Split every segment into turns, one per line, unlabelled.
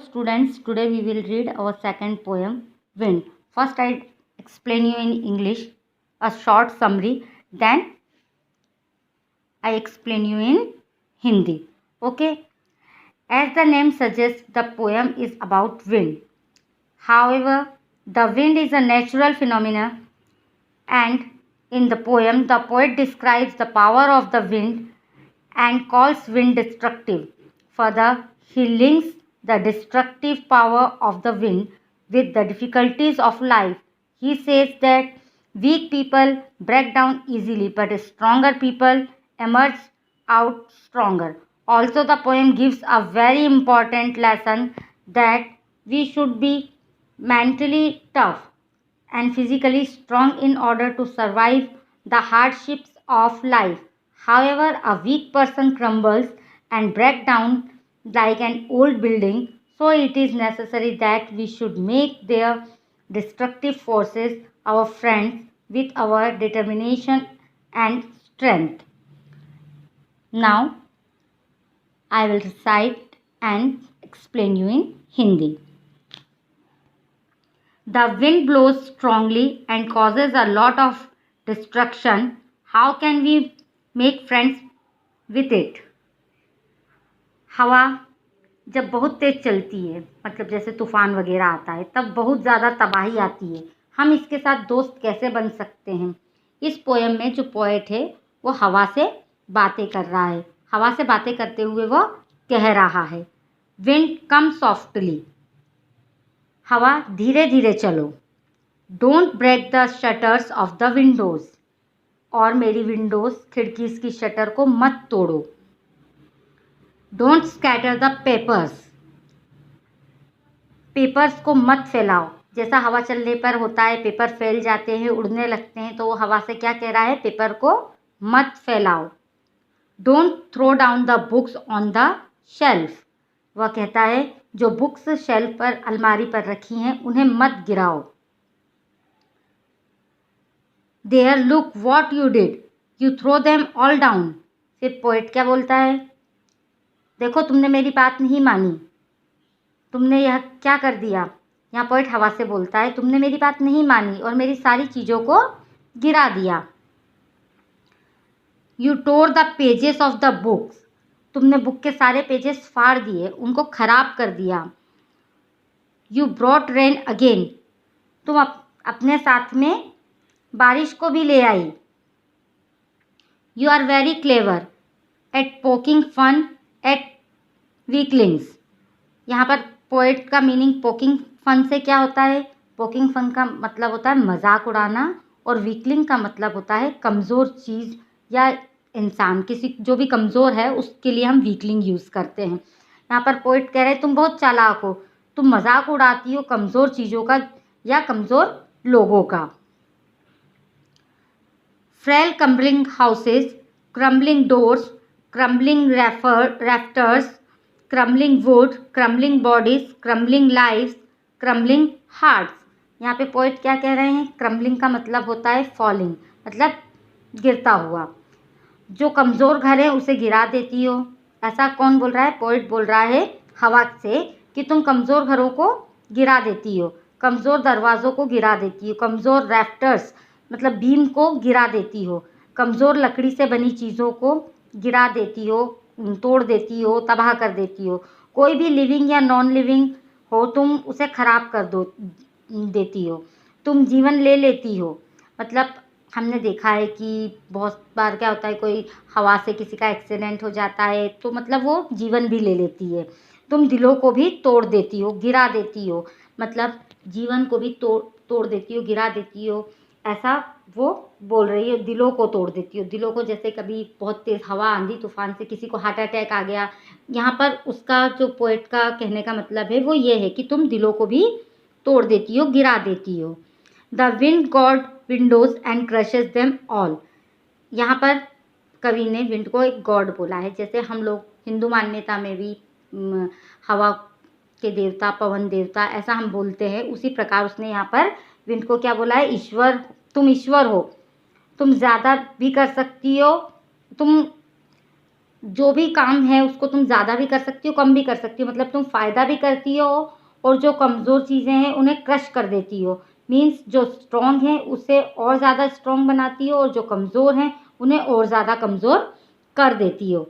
Students, today we will read our second poem, Wind. First, I explain you in English a short summary, then I explain you in Hindi. Okay? As the name suggests, the poem is about wind. However, the wind is a natural phenomenon, and in the poem, the poet describes the power of the wind and calls wind destructive. Further, he links the destructive power of the wind with the difficulties of life. He says that weak people break down easily, but stronger people emerge out stronger. Also, the poem gives a very important lesson that we should be mentally tough and physically strong in order to survive the hardships of life. However, a weak person crumbles and breaks down like an old building, so it is necessary that we should make their destructive forces our friends with our determination and strength. Now, I will recite and explain you in Hindi. The wind blows strongly and causes a lot of destruction. How can we make friends with it? हवा जब बहुत तेज चलती है, मतलब जैसे तूफान वगैरह आता है, तब बहुत ज़्यादा तबाही आती है. हम इसके साथ दोस्त कैसे बन सकते हैं? इस पोएम में जो पोएट है वो हवा से बातें कर रहा है. हवा से बातें करते हुए वो कह रहा है, विंड कम सॉफ्टली, हवा धीरे धीरे चलो. Don't break the shutters of the windows, और मेरी विंडोज़ खिड़की की शटर को मत तोड़ो. Don't scatter the papers, papers को मत फैलाओ. जैसा हवा चलने पर होता है, पेपर फैल जाते हैं, उड़ने लगते हैं, तो वो हवा से क्या कह रहा है? पेपर को मत फैलाओ. Don't throw down the books on the shelf, वह कहता है जो बुक्स शेल्फ पर, अलमारी पर रखी हैं, उन्हें मत गिराओ. There look what you did, you throw them all down. फिर पोएट क्या बोलता है? देखो तुमने मेरी बात नहीं मानी, तुमने यह क्या कर दिया. यहाँ पोएट हवा से बोलता है, तुमने मेरी बात नहीं मानी और मेरी सारी चीज़ों को गिरा दिया. You tore the pages of the books, तुमने बुक के सारे पेजेस फाड़ दिए, उनको खराब कर दिया. यू ब्रॉट रेन अगेन, तुम अपने साथ में बारिश को भी ले आई. You are very clever at poking fun at weaklings. यहाँ पर पोएट का मीनिंग पोकिंग फन से क्या होता है? पोकिंग फन का मतलब होता है मजाक उड़ाना, और वीकलिंग का मतलब होता है कमज़ोर चीज़ या इंसान. किसी जो भी कमज़ोर है उसके लिए हम वीकलिंग यूज़ करते हैं. यहाँ पर पोएट कह रहे हैं तुम बहुत चालाक हो, तुम मजाक उड़ाती हो कमज़ोर चीज़ों का या कमज़ोर लोगों का. Frail crumbling houses, crumbling doors, crumbling rafters, crumbling wood, crumbling bodies, crumbling lives, crumbling hearts. यहाँ पे पोएट क्या कह रहे हैं? क्रम्बलिंग का मतलब होता है फॉलिंग, मतलब गिरता हुआ. जो कमज़ोर घर है उसे गिरा देती हो. ऐसा कौन बोल रहा है? पोएट बोल रहा है हवा से कि तुम कमज़ोर घरों को गिरा देती हो, कमज़ोर दरवाज़ों को गिरा देती हो, कमज़ोर रैफ्टर्स मतलब बीम को गिरा देती हो, कमज़ोर लकड़ी से बनी चीज़ों को गिरा देती हो, तोड़ देती हो, तबाह कर देती हो. कोई भी लिविंग या नॉन लिविंग हो, तुम उसे ख़राब कर देती हो, तुम जीवन ले लेती हो. मतलब हमने देखा है कि बहुत बार क्या होता है, कोई हवा से किसी का एक्सीडेंट हो जाता है तो मतलब वो जीवन भी ले लेती है. तुम दिलों को भी तोड़ देती हो, गिरा देती हो, मतलब जीवन को भी तोड़ देती हो, गिरा देती हो. ऐसा वो बोल रही है, दिलों को तोड़ देती हो. दिलों को, जैसे कभी बहुत तेज़ हवा आंधी तूफान से किसी को हार्ट अटैक आ गया, यहाँ पर उसका जो पोएट का कहने का मतलब है वो ये है कि तुम दिलों को भी तोड़ देती हो, गिरा देती हो. The wind God Windows and crushes them all. यहाँ पर कवि ने विंड को एक गॉड बोला है. जैसे हम लोग हिंदू मान्यता में भी हवा के देवता, पवन देवता, ऐसा हम बोलते हैं, उसी प्रकार उसने यहाँ पर विंड को क्या बोला है? ईश्वर. तुम ईश्वर हो, तुम ज़्यादा भी कर सकती हो, तुम जो भी काम है उसको तुम ज़्यादा भी कर सकती हो, कम भी कर सकती हो, मतलब तुम फ़ायदा भी करती हो और जो कमज़ोर चीज़ें हैं उन्हें क्रश कर देती हो। मीन्स जो स्ट्रॉन्ग है उसे और ज़्यादा स्ट्रॉन्ग बनाती हो और जो कमज़ोर हैं उन्हें और ज़्यादा कमज़ोर कर देती हो।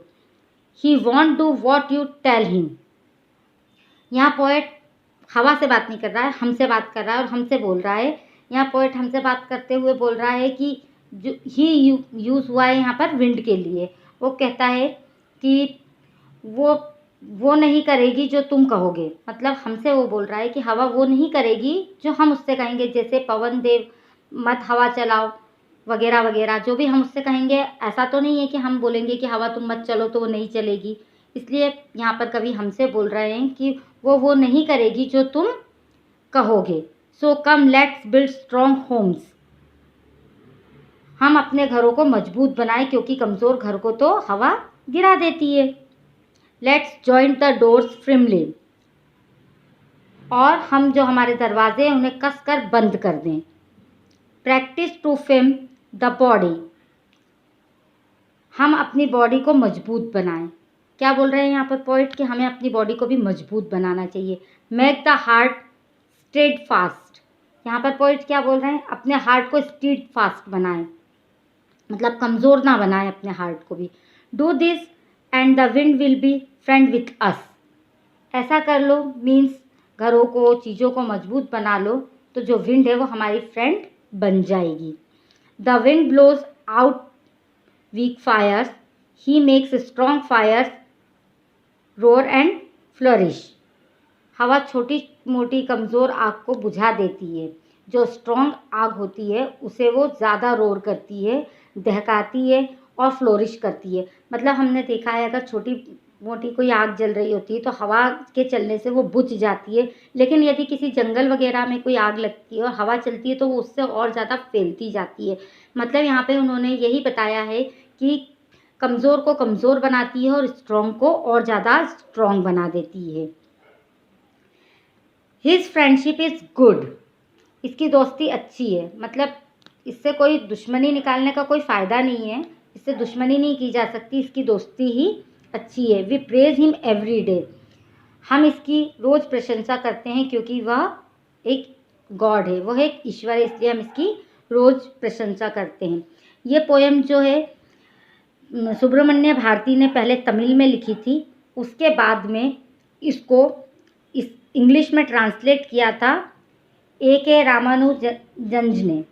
He won't do what you tell him. यहाँ पोएट हवा से बात नहीं कर रहा है, हमसे बात कर रहा है और हमसे बोल रहा है। यहाँ पोएट हमसे बात करते हुए बोल रहा है कि जो ही यूज़ हुआ है यहाँ पर विंड के लिए। वो कहता है कि वो नहीं करेगी जो तुम कहोगे, मतलब हमसे वो बोल रहा है कि हवा वो नहीं करेगी जो हम उससे कहेंगे, जैसे पवन देव मत हवा चलाओ वगैरह वगैरह, जो भी हम उससे कहेंगे ऐसा तो नहीं है कि हम बोलेंगे कि हवा तुम मत चलो तो वो नहीं चलेगी। इसलिए यहाँ पर कवि हमसे बोल रहे हैं कि वो नहीं करेगी जो तुम कहोगे। So come let's build strong homes. हम अपने घरों को मजबूत बनाएं क्योंकि कमज़ोर घर को तो हवा गिरा देती है। Let's join the doors firmly. और हम जो हमारे दरवाजे हैं उन्हें कस कर बंद कर दें। Practice to firm the body. हम अपनी बॉडी को मजबूत बनाएं। क्या बोल रहे हैं यहाँ पर पोइट कि हमें अपनी बॉडी को भी मजबूत बनाना चाहिए। Make the heart steadfast. यहाँ पर पोइट क्या बोल रहे हैं, अपने हार्ट को स्टेड फास्ट बनाएं, मतलब कमज़ोर ना बनाएं अपने हार्ट को भी। Do this and the wind will be friend with us. ऐसा कर लो, मीन्स घरों को चीज़ों को मजबूत बना लो तो जो विंड है वो हमारी फ्रेंड बन जाएगी। The wind blows out weak fires, he makes strong fires roar and flourish. हवा छोटी मोटी कमज़ोर आग को बुझा देती है, जो स्ट्रॉन्ग आग होती है उसे वो ज़्यादा रोर करती है, दहकाती है और फ्लोरिश करती है। मतलब हमने देखा है अगर छोटी मोटी कोई आग जल रही होती है तो हवा के चलने से वो बुझ जाती है, लेकिन यदि किसी जंगल वगैरह में कोई आग लगती है और हवा चलती है तो वो उससे और ज़्यादा फैलती जाती है। मतलब यहाँ पे उन्होंने यही बताया है कि कमज़ोर को कमज़ोर बनाती है और स्ट्रॉन्ग को और ज़्यादा स्ट्रॉन्ग बना देती है। His friendship is good. इसकी दोस्ती अच्छी है, मतलब इससे कोई दुश्मनी निकालने का कोई फ़ायदा नहीं है, इससे दुश्मनी नहीं की जा सकती, इसकी दोस्ती ही अच्छी है। We praise him every day. हम इसकी रोज़ प्रशंसा करते हैं क्योंकि वह एक गॉड है, वह एक ईश्वर है, इसलिए हम इसकी रोज़ प्रशंसा करते हैं। ये पोएम जो है सुब्रमण्य भारती ने पहले तमिल में लिखी थी, उसके बाद में इसको इस इंग्लिश में ट्रांसलेट किया था A.K. रामानुजंज ने।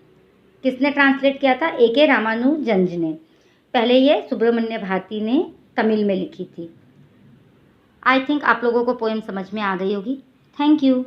किसने ट्रांसलेट किया था? A.K. रामानुजंज ने। पहले ये सुब्रमण्य भारती ने तमिल में लिखी थी। आई थिंक आप लोगों को पोएम समझ में आ गई होगी। Thank you.